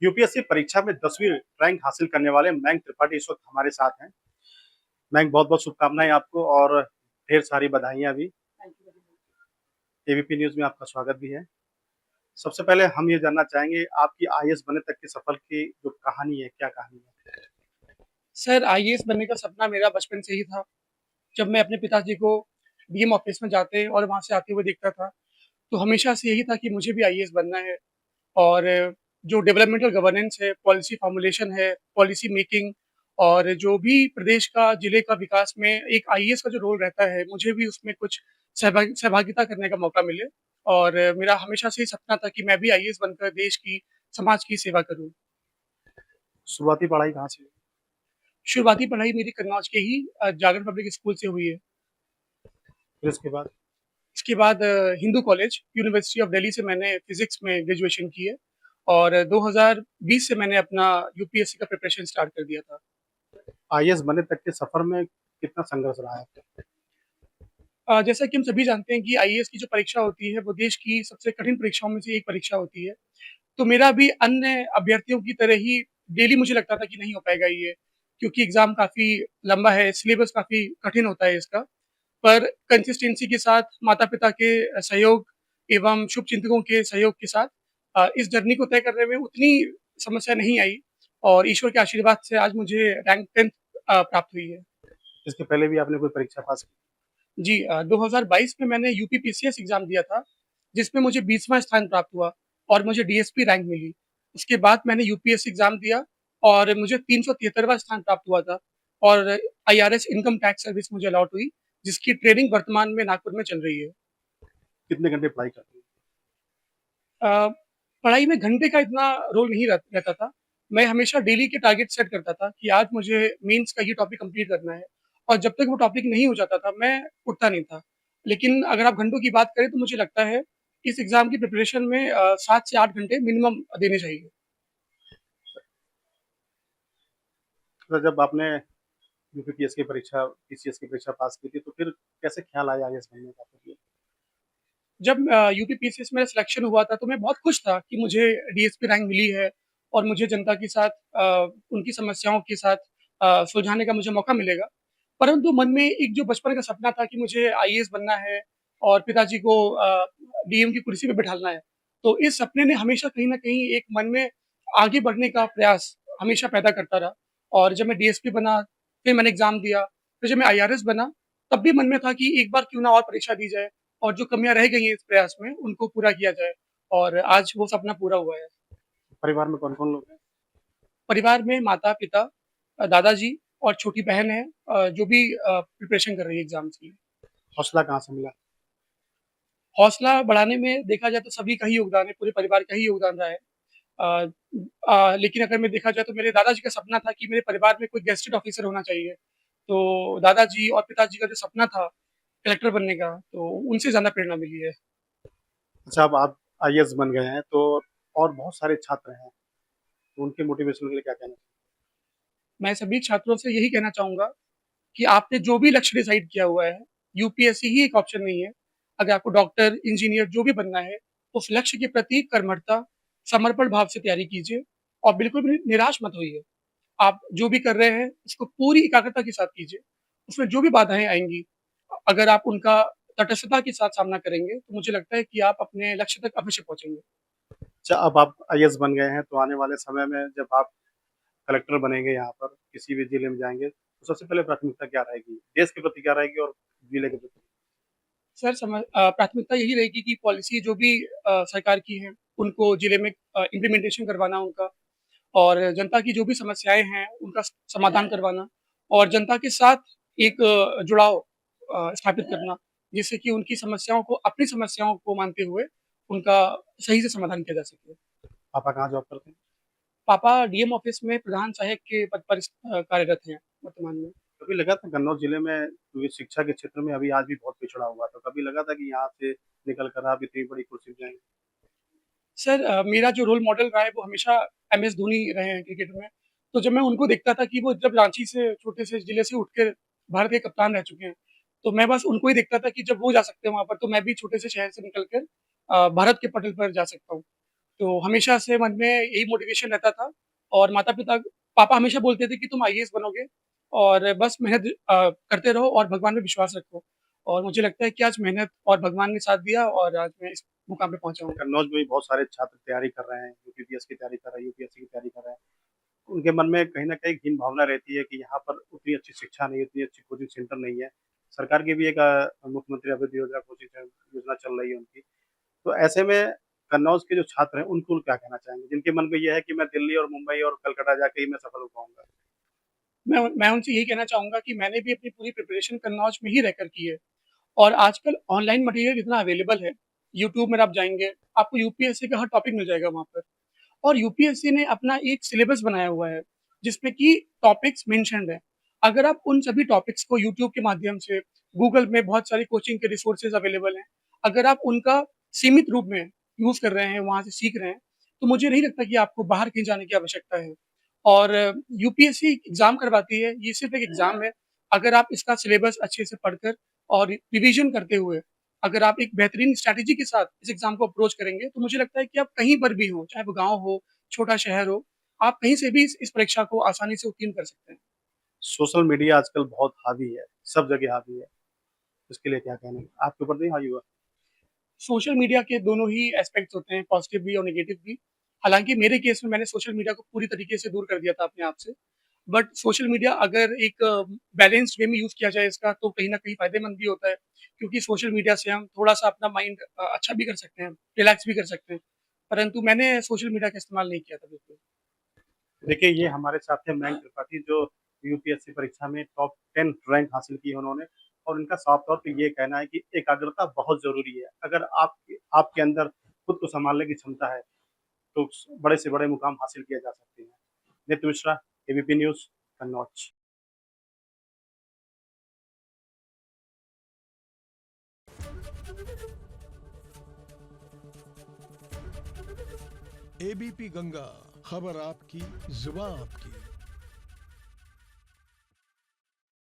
UPSC परीक्षा में 10वीं रैंक हासिल करने वाले मयंक त्रिपाठी इस वक्त हमारे साथ हैं। मयंक, बहुत बहुत शुभकामनाएं आपको और ढेर सारी बधाइयां भी। एबीपी न्यूज में आपका स्वागत भी है। सबसे पहले हम ये जानना चाहेंगे, आपकी आईएएस बनने तक के सफर की जो कहानी है, क्या कहानी है? सर, आईएएस बनने का सपना मेरा बचपन से ही था। जब मैं अपने पिताजी को डीएम ऑफिस में जाते और वहाँ से आते हुए देखता था, तो हमेशा से यही था कि मुझे भी आईएएस बनना है। और जो डेवलपमेंटल गवर्नेंस है, पॉलिसी फॉर्मुलेशन है, पॉलिसी मेकिंग और जो भी प्रदेश का, जिले का विकास में एक आईएएस का जो रोल रहता है, मुझे भी उसमें कुछ सहभागिता करने का मौका मिले। और मेरा हमेशा से ही सपना था कि मैं भी आईएएस बनकर देश की, समाज की सेवा करूँ। शुरुआती पढ़ाई कहाँ से हुई? शुरुआती पढ़ाई मेरी कन्नौज के ही जागरण पब्लिक स्कूल से हुई है। फिर इसके बाद? इसके बाद Hindu college, university of Delhi से मैंने फिज़िक्स में ग्रेजुएशन की है और 2020 से मैंने अपना यूपीएससी का प्रिपरेशन स्टार्ट कर दिया था। आईएएस बनने तक के सफर में कितना संघर्ष रहा है? जैसा कि हम सभी जानते हैं कि आईएएस की जो परीक्षा होती है, वो देश की सबसे कठिन परीक्षाओं में से एक परीक्षा होती है। तो मेरा भी अन्य अभ्यर्थियों की तरह ही डेली मुझे लगता था कि नहीं हो पाएगा ये, क्योंकि एग्ज़ाम काफ़ी लंबा है, सिलेबस काफ़ी कठिन होता है इसका। पर कंसिस्टेंसी के साथ, माता-पिता के सहयोग एवं शुभचिंतकों के सहयोग के साथ इस जर्नी को तय करने में उतनी समस्या नहीं आई और ईश्वर के आशीर्वाद से आज मुझे रैंक 10th प्राप्त हुई है। इसके पहले भी आपने कोई परीक्षा पास की? जी, 2022 में मैंने यूपी पीसीएस एग्ज़ाम दिया था, जिसमें मुझे 20वाँ स्थान प्राप्त हुआ और मुझे डीएसपी रैंक मिली। उसके बाद मैंने यूपीएससी एग्ज़ाम दिया और मुझे 373वाँ स्थान प्राप्त हुआ था और आईआरएस इनकम टैक्स सर्विस मुझे अलॉट हुई, जिसकी ट्रेनिंग वर्तमान में नागपुर में चल रही है। कितने घंटे पढ़ाई करते हैं? अ, पढ़ाई में घंटे का इतना रोल नहीं रहता था। मैं हमेशा डेली के टारगेट सेट करता था कि आज मुझे मेंस का ये टॉपिक कंप्लीट करना है और जब तक वो टॉपिक नहीं हो जाता था, मैं उठता नहीं था। लेकिन अगर आप घंटों की बात करें तो मुझे लगता है इस एग्ज़ाम की प्रिपरेशन में 7 से 8 घंटे मिनिमम देने चाहिए। तो जब आपने यूपीपीएस की परीक्षा पीसीएस की परीक्षा पास की थी, तो फिर कैसे ख्याल आया आईएएस बनने का आपके लिए? जब यूपी पीसीएस मेरा सिलेक्शन हुआ था, तो मैं बहुत खुश था कि मुझे डीएसपी रैंक मिली है और मुझे जनता के साथ उनकी समस्याओं के साथ सुलझाने का मुझे मौका मिलेगा। परंतु मन में एक जो बचपन का सपना था कि मुझे आईएएस बनना है और पिताजी को डीएम की कुर्सी पे बिठालना है, तो इस सपने ने हमेशा कहीं न कहीं एक मन में आगे बढ़ने का प्रयास हमेशा पैदा करता रहा। और जब मैं डीएसपी बना, फिर मैंने एग्ज़ाम दिया, फिर जब मैं आईआरएस बना, तब भी मन में था कि एक बार क्यों ना और परीक्षा दी जाए और जो कमियाँ रह गई हैं इस प्रयास में, उनको पूरा किया जाए और आज वो सपना पूरा हुआ है। परिवार में कौन कौन लोग हैं? परिवार में माता-पिता, दादाजी और छोटी बहन है जो भी प्रिपरेशन कर रही है एग्ज़ाम्स की। हौसला कहाँ से मिला? हौसला बढ़ाने में देखा जाए तो सभी का ही योगदान है, पूरे परिवार का ही योगदान रहा है। अ लेकिन अगर मैं देखा जाए तो मेरे दादाजी का सपना था कि मेरे परिवार में कोई गेज़ेटेड ऑफ़िसर होना चाहिए। तो दादाजी और पिताजी का जो सपना था कलेक्टर बनने का, तो उनसे ज़्यादा प्रेरणा मिली है। अच्छा, अब आप आईएएस बन गए हैं, तो और बहुत सारे छात्र हैं, तो उनके मोटिवेशन के लिए क्या कहना चाहिए? मैं सभी छात्रों से यही कहना चाहूँगा कि आपने जो भी लक्ष्य डिसाइड किया हुआ है, यूपीएससी ही एक ऑप्शन नहीं है। अगर आपको डॉक्टर, इंजीनियर जो भी बनना है, उस लक्ष्य के प्रति कर्मठता, समर्पण भाव से तैयारी कीजिए और बिल्कुल भी निराश मत होइए। आप जो भी कर रहे हैं, उसको पूरी एकाग्रता के साथ कीजिए। उसमें जो भी बाधाएँ आएँगी, अगर आप उनका तटस्थता के साथ सामना करेंगे, तो मुझे लगता है कि आप अपने लक्ष्य तक अवश्य पहुँचेंगे। अच्छा, अब आप आईएएस बन गए हैं, तो आने वाले समय में जब आप कलेक्टर बनेंगे यहाँ पर, किसी भी जिले में जाएँगे, तो सबसे पहले प्राथमिकता क्या रहेगी? देश के प्रति क्या रहेगी और जिले के प्रति? सर प्राथमिकता यही रहेगी कि पॉलिसी जो भी सरकार की है, उनको जिले में इम्प्लीमेंटेशन करवाना उनका और जनता की जो भी समस्याएँ हैं, उनका समाधान करवाना और जनता के साथ एक जुड़ाव स्थापित करना, जिससे कि उनकी समस्याओं को अपनी समस्याओं को मानते हुए, उनका सही से समाधान किया जा सके। पापा कहाँ जॉब करते हैं? पापा डीएम ऑफ़िस में प्रधान सहायक के पद पर कार्यरत हैं वर्तमान में। कभी लगा था कन्नौज जिले में, क्योंकि शिक्षा के क्षेत्र में अभी आज भी बहुत पिछड़ा हुआ था, कभी लगा था कि यहाँ से निकल कर आप इतनी बड़ी कुर्सी पे जाएँगे? सर मेरा जो रोल मॉडल रहा है वो हमेशा एमएस धोनी रहे हैं क्रिकेट में। तो जब मैं उनको देखता था कि वो जब रांची से छोटे से जिले से उठ के भारत के कप्तान रह चुके हैं, तो मैं बस उनको ही देखता था कि जब वो जा सकते हैं वहाँ पर तो मैं भी छोटे से शहर से निकल कर भारत के पटल पर जा सकता हूँ। तो हमेशा से मन में यही मोटिवेशन रहता था और माता-पिता पापा हमेशा बोलते थे कि तुम आईएएस बनोगे और बस मेहनत करते रहो और भगवान में विश्वास रखो। और मुझे लगता है कि आज मेहनत और भगवान ने साथ दिया और आज मैं इस मुकाम पे पहुँचा हूँ। कन्नौज में भी बहुत सारे छात्र तैयारी कर रहे हैं, यूपीपीएस की तैयारी कर रहे हैं, यूपीएससी की तैयारी कर रहे हैं। उनके मन में कहीं न कहीं हीन भावना रहती है कि यहाँ पर उतनी अच्छी शिक्षा नहीं है, उतनी अच्छी कोचिंग सेंटर नहीं है। सरकार की भी एक मुख्यमंत्री अभ्युदय योजना कोचिंग योजना चल रही है उनकी। तो ऐसे में कन्नौज के जो छात्र हैं, उनको क्या कहना चाहेंगे? जिनके मन में ये है कि मैं दिल्ली और मुंबई और कलकत्ता जाके ही मैं सफल हो पाऊँगा। मैं उनसे यही कहना चाहूँगा कि मैंने भी अपनी पूरी प्रिपरेशन कन्नौज में ही रहकर की है और आजकल ऑनलाइन मटेरियल इतना अवेलेबल है। यूट्यूब में आप जाएँगे, आपको यूपीएससी का हर टॉपिक मिल जाएगा वहाँ पर। और यूपीएससी ने अपना एक सिलेबस बनाया हुआ है, जिसमें कि टॉपिक्स मेंशन्ड हैं। अगर आप उन सभी टॉपिक्स को यूट्यूब के माध्यम से, गूगल में बहुत सारी कोचिंग के रिसोर्सेज़ अवेलेबल हैं। अगर आप उनका सीमित रूप में यूज़ कर रहे हैं, वहाँ से सीख रहे हैं, तो मुझे नहीं लगता कि आपको बाहर कहीं जाने की आवश्यकता है। और यूपीएससी एग्ज़ाम करवाती है, ये सिर्फ़ एक एग्ज़ाम है। अगर आप इसका सिलेबस अच्छे से पढ़कर और रिविज़न करते हुए अगर आप एक बेहतरीन स्ट्रैटेजी के साथ इस एग्ज़ाम को अप्रोच करेंगे, तो मुझे लगता है कि आप कहीं पर भी हों, चाहे वो गाँव हो, छोटा शहर हो, आप कहीं से भी इस परीक्षा को आसानी से उत्तीर्ण कर सकते हैं। सोशल मीडिया आजकल बहुत हावी है, सब जगह हावी है। इसके लिए क्या कहना है? आपके ऊपर नहीं हावी हुआ? सोशल मीडिया के दोनों ही एस्पेक्ट्स होते हैं, पॉज़िटिव भी और नेगेटिव भी। हालाँकि मेरे केस में मैंने सोशल मीडिया को पूरी तरीके से दूर कर दिया था अपने आप से। बट सोशल मीडिया अगर एक बैलेंस्ड वे में यूज़ किया जाए इसका, तो कहीं न कहीं फ़ायदेमंद भी होता है, क्योंकि सोशल मीडिया से हम थोड़ा-सा अपना माइंड अच्छा भी कर सकते हैं, रिलैक्स भी कर सकते हैं। परंतु मैंने सोशल मीडिया का इस्तेमाल नहीं किया था बिल्कुल। देखिए, ये हमारे साथ थे मयंक त्रिपाठी जो यूपीएससी परीक्षा में टॉप 10 रैंक हासिल की है उन्होंने और उनका साफ तौर पे ये कहना है कि एकाग्रता बहुत ज़रूरी है। अगर आपके अंदर खुद को सँभालने की क्षमता है, तो बड़े से बड़े मुकाम हासिल किए जा सकते हैं। नित्य Mishra, ABP news, Kannauj. ABP Ganga, खबर आपकी, जुबान आपकी।